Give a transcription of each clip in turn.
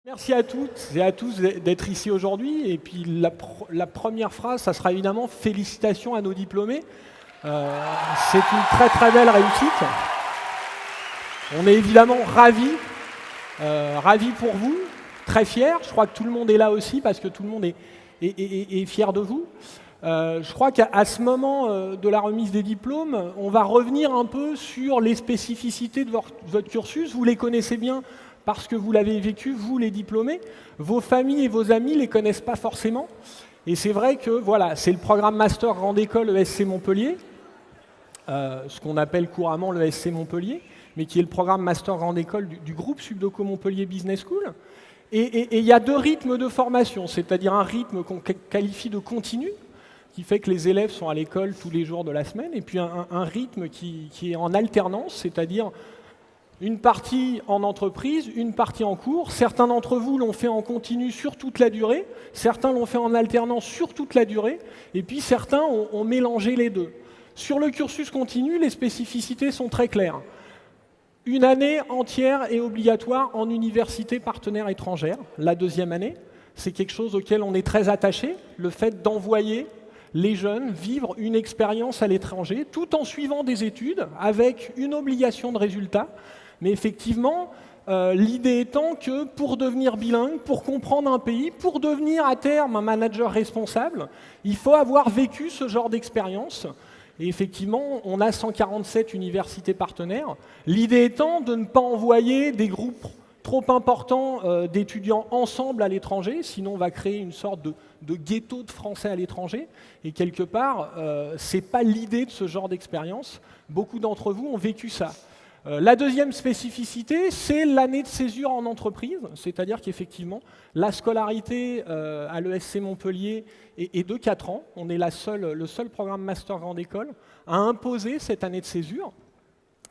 Merci à toutes et à tous d'être ici aujourd'hui. Et puis la première phrase, ça sera évidemment félicitations à nos diplômés. C'est une très très belle réussite. On est évidemment ravis pour vous, très fiers. Je crois que tout le monde est là aussi parce que tout le monde est fier de vous. Je crois qu'à ce moment de la remise des diplômes, on va revenir un peu sur les spécificités de votre cursus. Vous les connaissez bien parce que vous l'avez vécu, vous les diplômés. Vos familles et vos amis ne les connaissent pas forcément. Et c'est vrai que voilà, c'est le programme Master Grande École ESC Montpellier, ce qu'on appelle couramment le ESC Montpellier, mais qui est le programme Master Grande École du groupe Subdoco Montpellier Business School. Et il y a deux rythmes de formation, c'est-à-dire un rythme qu'on qualifie de continu, qui fait que les élèves sont à l'école tous les jours de la semaine, et puis un rythme qui est en alternance, c'est-à-dire une partie en entreprise, une partie en cours. Certains d'entre vous l'ont fait en continu sur toute la durée, certains l'ont fait en alternance sur toute la durée, et puis certains ont mélangé les deux. Sur le cursus continu, les spécificités sont très claires. Une année entière est obligatoire en université partenaire étrangère, la deuxième année. C'est quelque chose auquel on est très attaché, le fait d'envoyer les jeunes vivre une expérience à l'étranger, tout en suivant des études, avec une obligation de résultat. Mais effectivement, l'idée étant que pour devenir bilingue, pour comprendre un pays, pour devenir à terme un manager responsable, il faut avoir vécu ce genre d'expérience. Et effectivement, on a 147 universités partenaires. L'idée étant de ne pas envoyer des groupes trop importants d'étudiants ensemble à l'étranger, sinon on va créer une sorte de ghetto de Français à l'étranger. Et quelque part, ce n'est pas l'idée de ce genre d'expérience. Beaucoup d'entre vous ont vécu ça. La deuxième spécificité, c'est l'année de césure en entreprise, c'est-à-dire qu'effectivement, la scolarité à l'ESC Montpellier est de 4 ans. On est le seul programme Master Grande École à imposer cette année de césure,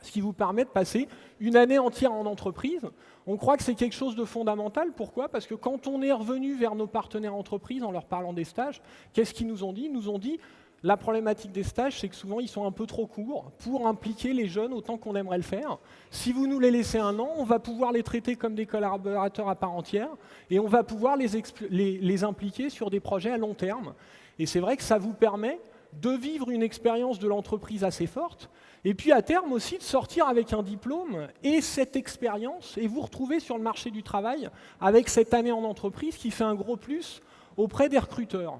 ce qui vous permet de passer une année entière en entreprise. On croit que c'est quelque chose de fondamental. Pourquoi? Parce que quand on est revenu vers nos partenaires entreprises en leur parlant des stages, qu'est-ce qu'ils nous ont dit? Ils nous ont dit la problématique des stages, c'est que souvent, ils sont un peu trop courts pour impliquer les jeunes autant qu'on aimerait le faire. Si vous nous les laissez un an, on va pouvoir les traiter comme des collaborateurs à part entière et on va pouvoir les impliquer sur des projets à long terme. Et c'est vrai que ça vous permet de vivre une expérience de l'entreprise assez forte et puis à terme aussi de sortir avec un diplôme et cette expérience et vous retrouver sur le marché du travail avec cette année en entreprise qui fait un gros plus auprès des recruteurs.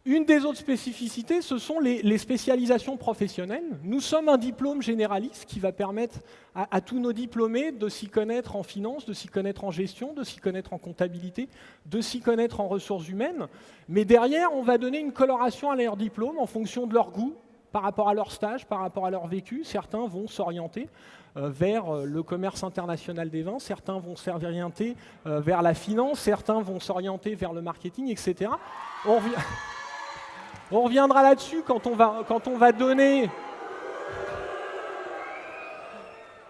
Une des autres spécificités, ce sont les spécialisations professionnelles. Nous sommes un diplôme généraliste qui va permettre à tous nos diplômés de s'y connaître en finance, de s'y connaître en gestion, de s'y connaître en comptabilité, de s'y connaître en ressources humaines. Mais derrière, on va donner une coloration à leur diplôme en fonction de leur goût, par rapport à leur stage, par rapport à leur vécu. Certains vont s'orienter vers le commerce international des vins, certains vont s'orienter vers la finance, certains vont s'orienter vers le marketing, etc. On reviendra là-dessus quand on va donner.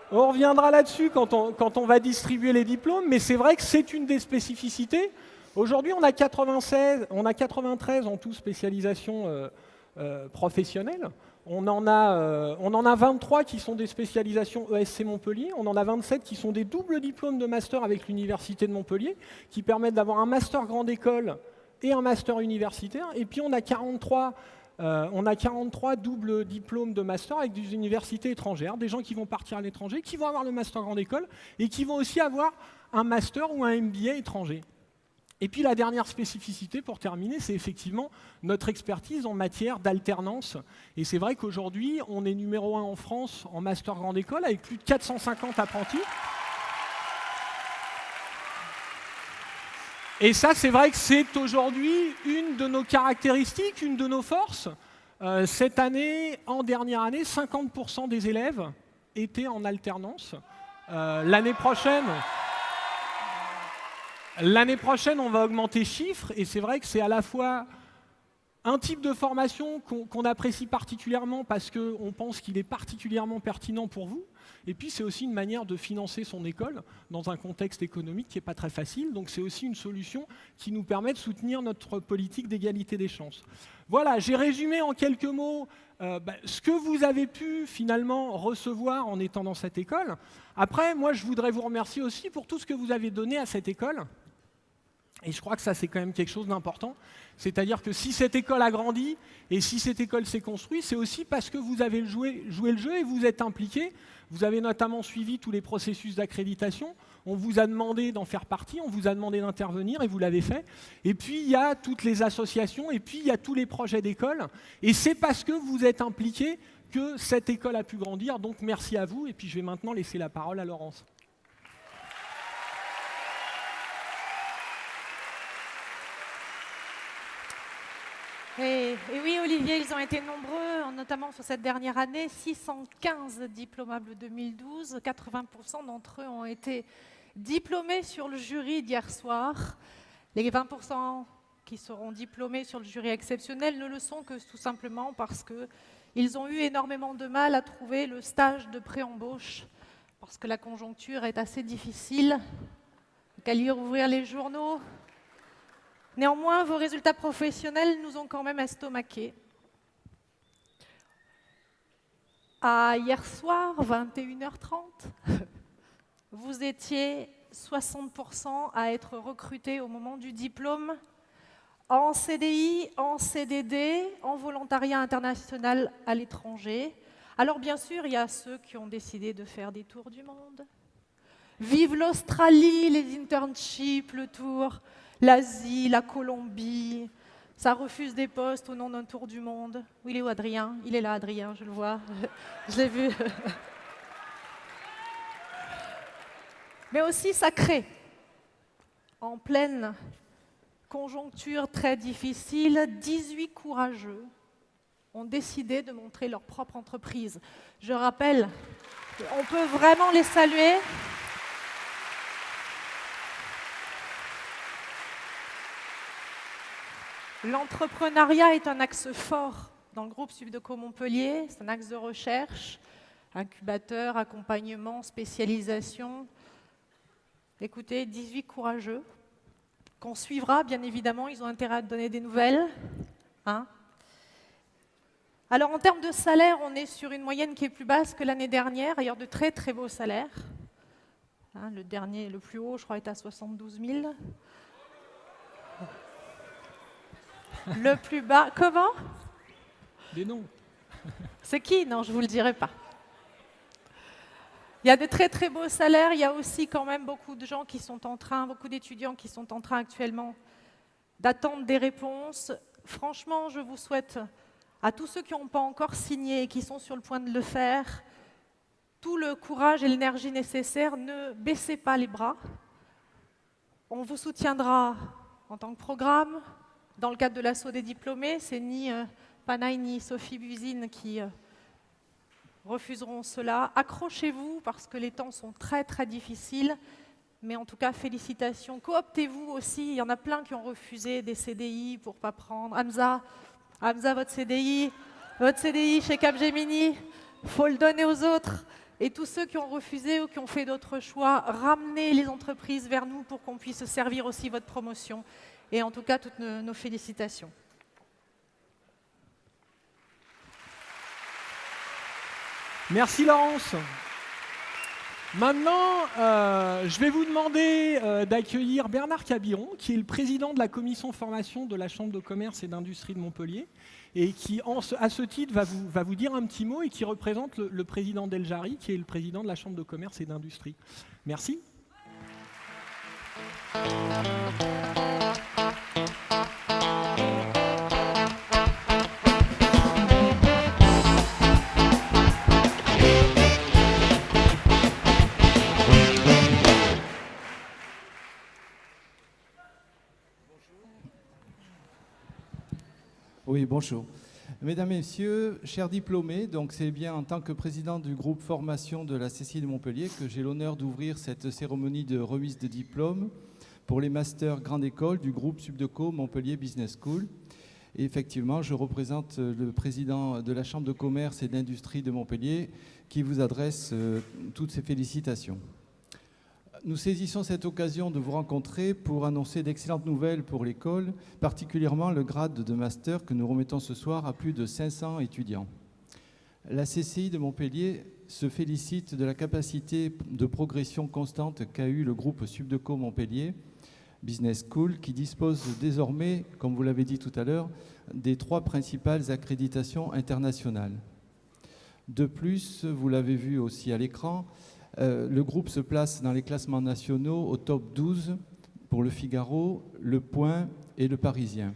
On reviendra là-dessus quand on va distribuer les diplômes, mais c'est vrai que c'est une des spécificités. Aujourd'hui, on a 93 en tout spécialisations professionnelles. On en a 23 qui sont des spécialisations ESC Montpellier. On en a 27 qui sont des doubles diplômes de master avec l'Université de Montpellier, qui permettent d'avoir un master grande école et un master universitaire, et puis on a 43 doubles diplômes de master avec des universités étrangères, des gens qui vont partir à l'étranger, qui vont avoir le master grande école, et qui vont aussi avoir un master ou un MBA étranger. Et puis la dernière spécificité, pour terminer, c'est effectivement notre expertise en matière d'alternance. Et c'est vrai qu'aujourd'hui, on est numéro 1 en France en master grande école, avec plus de 450 apprentis. Et ça, c'est vrai que c'est aujourd'hui une de nos caractéristiques, une de nos forces. Cette année, en dernière année, 50% des élèves étaient en alternance. L'année prochaine, on va augmenter chiffres, et c'est vrai que c'est à la fois Un type de formation qu'on apprécie particulièrement parce qu'on pense qu'il est particulièrement pertinent pour vous. Et puis, c'est aussi une manière de financer son école dans un contexte économique qui n'est pas très facile. Donc, c'est aussi une solution qui nous permet de soutenir notre politique d'égalité des chances. Voilà, j'ai résumé en quelques mots ce que vous avez pu finalement recevoir en étant dans cette école. Après, moi, je voudrais vous remercier aussi pour tout ce que vous avez donné à cette école. Et je crois que ça, c'est quand même quelque chose d'important. C'est-à-dire que si cette école a grandi et si cette école s'est construite, c'est aussi parce que vous avez joué le jeu et vous êtes impliqués. Vous avez notamment suivi tous les processus d'accréditation. On vous a demandé d'en faire partie, on vous a demandé d'intervenir et vous l'avez fait. Et puis, il y a toutes les associations et puis il y a tous les projets d'école. Et c'est parce que vous êtes impliqués que cette école a pu grandir. Donc, merci à vous. Et puis, je vais maintenant laisser la parole à Laurence. Et oui, Olivier, ils ont été nombreux, notamment sur cette dernière année, 615 diplômables 2012, 80% d'entre eux ont été diplômés sur le jury d'hier soir. Les 20% qui seront diplômés sur le jury exceptionnel ne le sont que tout simplement parce qu'ils ont eu énormément de mal à trouver le stage de pré-embauche, parce que la conjoncture est assez difficile, qu'à lire ouvrir les journaux. Néanmoins, vos résultats professionnels nous ont quand même estomaqués. À hier soir, 21h30, vous étiez 60% à être recrutés au moment du diplôme, en CDI, en CDD, en volontariat international à l'étranger. Alors bien sûr, il y a ceux qui ont décidé de faire des tours du monde. Vive l'Australie, les internships, le tour, l'Asie, la Colombie. Ça refuse des postes au nom d'un tour du monde. Oui, il est où Adrien? Il est là, Adrien, je le vois. Je l'ai vu. Mais aussi, ça crée, en pleine conjoncture très difficile, 18 courageux ont décidé de montrer leur propre entreprise. Je rappelle, on peut vraiment les saluer. L'entrepreneuriat est un axe fort dans le groupe Subdeco Montpellier. C'est un axe de recherche, incubateur, accompagnement, spécialisation. Écoutez, 18 courageux qu'on suivra, bien évidemment. Ils ont intérêt à donner des nouvelles. Hein? Alors, en termes de salaire, on est sur une moyenne qui est plus basse que l'année dernière. D'ailleurs, de très, très beaux salaires. Hein, le dernier, le plus haut, je crois, est à 72 000. Le plus bas, comment? Des noms. C'est qui? Non, je ne vous le dirai pas. Il y a de très très beaux salaires, il y a aussi quand même beaucoup de gens qui sont en train, beaucoup d'étudiants qui sont en train actuellement d'attendre des réponses. Franchement, je vous souhaite à tous ceux qui n'ont pas encore signé et qui sont sur le point de le faire, tout le courage et l'énergie nécessaires. Ne baissez pas les bras. On vous soutiendra en tant que programme. Dans le cadre de l'assaut des diplômés, c'est ni Panaï ni Sophie Buzine qui refuseront cela. Accrochez-vous parce que les temps sont très très difficiles, mais en tout cas félicitations. Cooptez-vous aussi, il y en a plein qui ont refusé des CDI pour ne pas prendre. Hamza, votre CDI chez Capgemini, il faut le donner aux autres. Et tous ceux qui ont refusé ou qui ont fait d'autres choix, ramenez les entreprises vers nous pour qu'on puisse servir aussi votre promotion. Et en tout cas, toutes nos félicitations. Merci Laurence. Maintenant, je vais vous demander d'accueillir Bernard Cabiron, qui est le président de la commission formation de la Chambre de commerce et d'industrie de Montpellier, et qui, à ce titre, va vous dire un petit mot et qui représente le président d'El Jari, qui est le président de la Chambre de commerce et d'industrie. Merci. Oui, bonjour. Mesdames, Messieurs, chers diplômés, donc c'est bien en tant que président du groupe formation de la CCI de Montpellier que j'ai l'honneur d'ouvrir cette cérémonie de remise de diplôme pour les masters grande école du groupe Subdeco Montpellier Business School. Et effectivement, je représente le président de la Chambre de commerce et d'industrie de Montpellier qui vous adresse toutes ses félicitations. Nous saisissons cette occasion de vous rencontrer pour annoncer d'excellentes nouvelles pour l'école, particulièrement le grade de master que nous remettons ce soir à plus de 500 étudiants. La CCI de Montpellier se félicite de la capacité de progression constante qu'a eu le groupe Subdeco Montpellier Business School, qui dispose désormais, comme vous l'avez dit tout à l'heure, des 3 principales accréditations internationales. De plus, vous l'avez vu aussi à l'écran, le groupe se place dans les classements nationaux au top 12 pour le Figaro, le Point et le Parisien.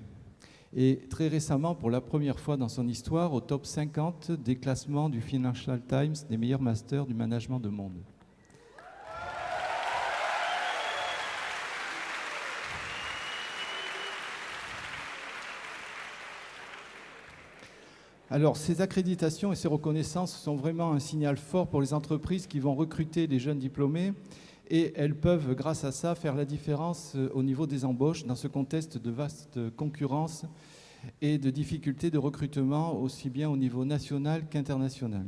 Et très récemment, pour la première fois dans son histoire, au top 50 des classements du Financial Times des meilleurs masters du management de monde. Alors, ces accréditations et ces reconnaissances sont vraiment un signal fort pour les entreprises qui vont recruter des jeunes diplômés et elles peuvent, grâce à ça, faire la différence au niveau des embauches dans ce contexte de vaste concurrence et de difficultés de recrutement aussi bien au niveau national qu'international.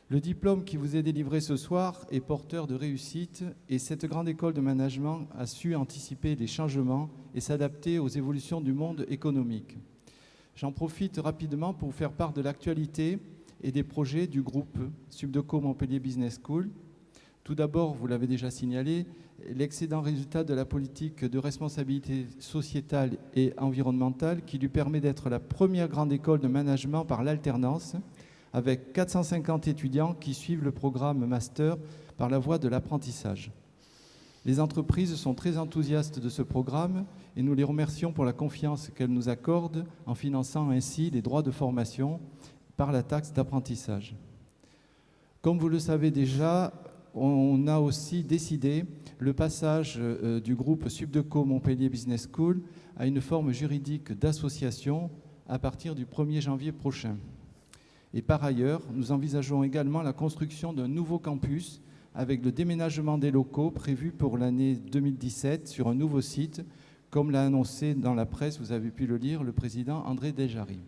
Le diplôme qui vous est délivré ce soir est porteur de réussite et cette grande école de management a su anticiper les changements et s'adapter aux évolutions du monde économique. J'en profite rapidement pour vous faire part de l'actualité et des projets du groupe Subdeco Montpellier Business School. Tout d'abord, vous l'avez déjà signalé, l'excellent résultat de la politique de responsabilité sociétale et environnementale qui lui permet d'être la première grande école de management par l'alternance, avec 450 étudiants qui suivent le programme master par la voie de l'apprentissage. Les entreprises sont très enthousiastes de ce programme et nous les remercions pour la confiance qu'elles nous accordent en finançant ainsi les droits de formation par la taxe d'apprentissage. Comme vous le savez déjà, on a aussi décidé le passage du groupe Subdeco Montpellier Business School à une forme juridique d'association à partir du 1er janvier prochain. Et par ailleurs, nous envisageons également la construction d'un nouveau campus avec le déménagement des locaux prévu pour l'année 2017 sur un nouveau site, comme l'a annoncé dans la presse, vous avez pu le lire, le président André Desjarry.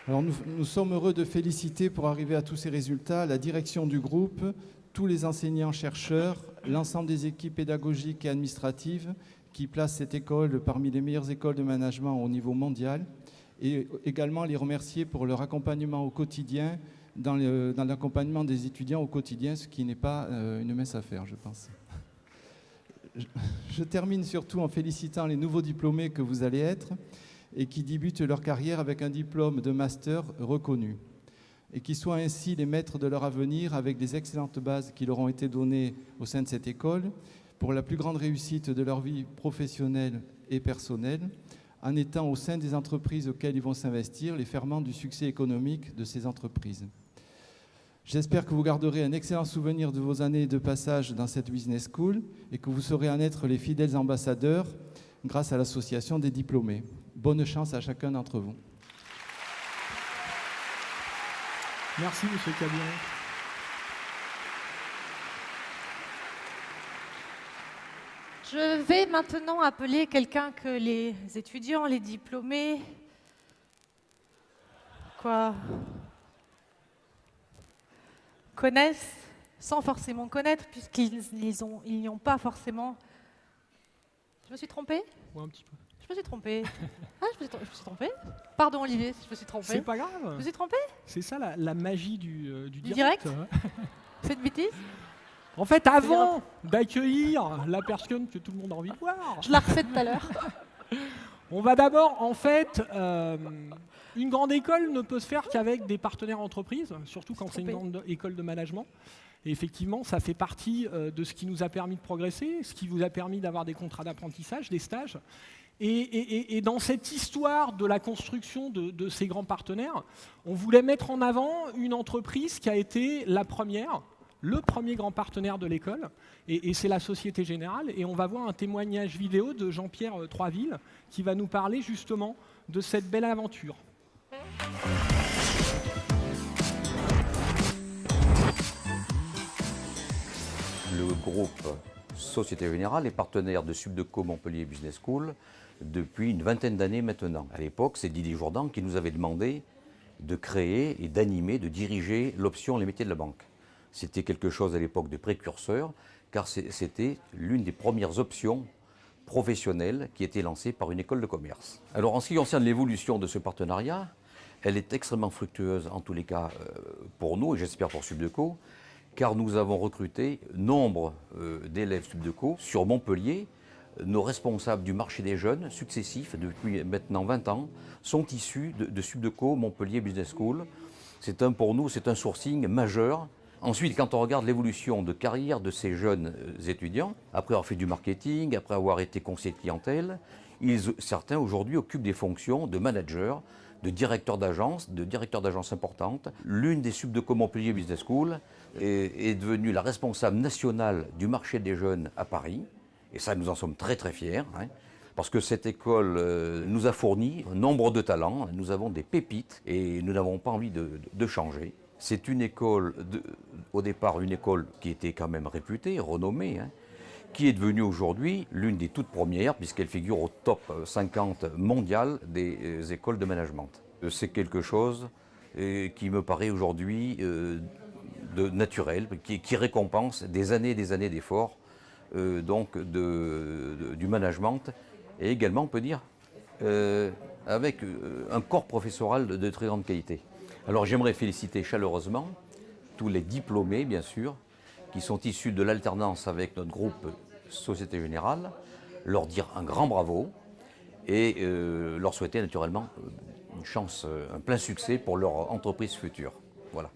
Alors nous sommes heureux de féliciter pour arriver à tous ces résultats la direction du groupe, tous les enseignants-chercheurs, l'ensemble des équipes pédagogiques et administratives qui placent cette école parmi les meilleures écoles de management au niveau mondial et également les remercier pour leur accompagnement au quotidien, dans l'accompagnement des étudiants au quotidien, ce qui n'est pas une mince affaire, je pense. Je termine surtout en félicitant les nouveaux diplômés que vous allez être et qui débutent leur carrière avec un diplôme de master reconnu et qui soient ainsi les maîtres de leur avenir avec des excellentes bases qui leur ont été données au sein de cette école pour la plus grande réussite de leur vie professionnelle et personnelle, en étant au sein des entreprises auxquelles ils vont s'investir les ferments du succès économique de ces entreprises. J'espère que vous garderez un excellent souvenir de vos années de passage dans cette business school et que vous saurez en être les fidèles ambassadeurs grâce à l'association des diplômés. Bonne chance à chacun d'entre vous. Merci, M. Cabiret. Je vais maintenant appeler quelqu'un que les étudiants, les diplômés, connaissent sans forcément connaître, puisqu'ils n'y ont pas forcément... Je me suis trompée ? Ouais, un petit peu. Je me suis trompée. Ah, je me suis trompée ? Pardon, Olivier, si je me suis trompée. C'est pas grave. Je me suis trompée ? C'est ça la magie du direct. C'est une bêtise ? En fait, avant d'accueillir la personne que tout le monde a envie de voir, je la refais tout à l'heure. On va d'abord, en fait, une grande école ne peut se faire qu'avec des partenaires entreprises, surtout quand c'est une grande école de management. Et effectivement, ça fait partie de ce qui nous a permis de progresser, ce qui vous a permis d'avoir des contrats d'apprentissage, des stages. Et dans cette histoire de la construction de ces grands partenaires, on voulait mettre en avant une entreprise qui a été la première, le premier grand partenaire de l'école, et c'est la Société Générale. Et on va voir un témoignage vidéo de Jean-Pierre Troisville qui va nous parler justement de cette belle aventure. groupe Société Générale est partenaire de Subdeco Montpellier Business School depuis une vingtaine d'années maintenant. À l'époque, c'est Didier Jourdan qui nous avait demandé de créer et d'animer, de diriger l'option Les métiers de la banque. C'était quelque chose à l'époque de précurseur, car c'était l'une des premières options professionnelle qui était lancée par une école de commerce. Alors en ce qui concerne l'évolution de ce partenariat, elle est extrêmement fructueuse en tous les cas pour nous et j'espère pour Subdeco, car nous avons recruté nombre d'élèves Subdeco sur Montpellier. Nos responsables du marché des jeunes successifs depuis maintenant 20 ans sont issus de Subdeco Montpellier Business School. Pour nous, c'est un sourcing majeur. Ensuite, quand on regarde l'évolution de carrière de ces jeunes étudiants, après avoir fait du marketing, après avoir été conseiller de clientèle, certains aujourd'hui occupent des fonctions de manager, de directeur d'agence importantes. L'une des Subdeco Montpellier Business School est devenue la responsable nationale du marché des jeunes à Paris. Et ça, nous en sommes très très fiers, hein, parce que cette école nous a fourni nombre de talents, nous avons des pépites et nous n'avons pas envie de changer. C'est une école, au départ une école qui était quand même réputée, renommée, hein, qui est devenue aujourd'hui l'une des toutes premières, puisqu'elle figure au top 50 mondial des écoles de management. C'est quelque chose qui me paraît aujourd'hui naturel, qui récompense des années d'efforts du management, et également, on peut dire, avec un corps professoral de très grande qualité. Alors j'aimerais féliciter chaleureusement tous les diplômés, bien sûr, qui sont issus de l'alternance avec notre groupe Société Générale, leur dire un grand bravo et leur souhaiter naturellement une chance, un plein succès pour leur entreprise future. Voilà.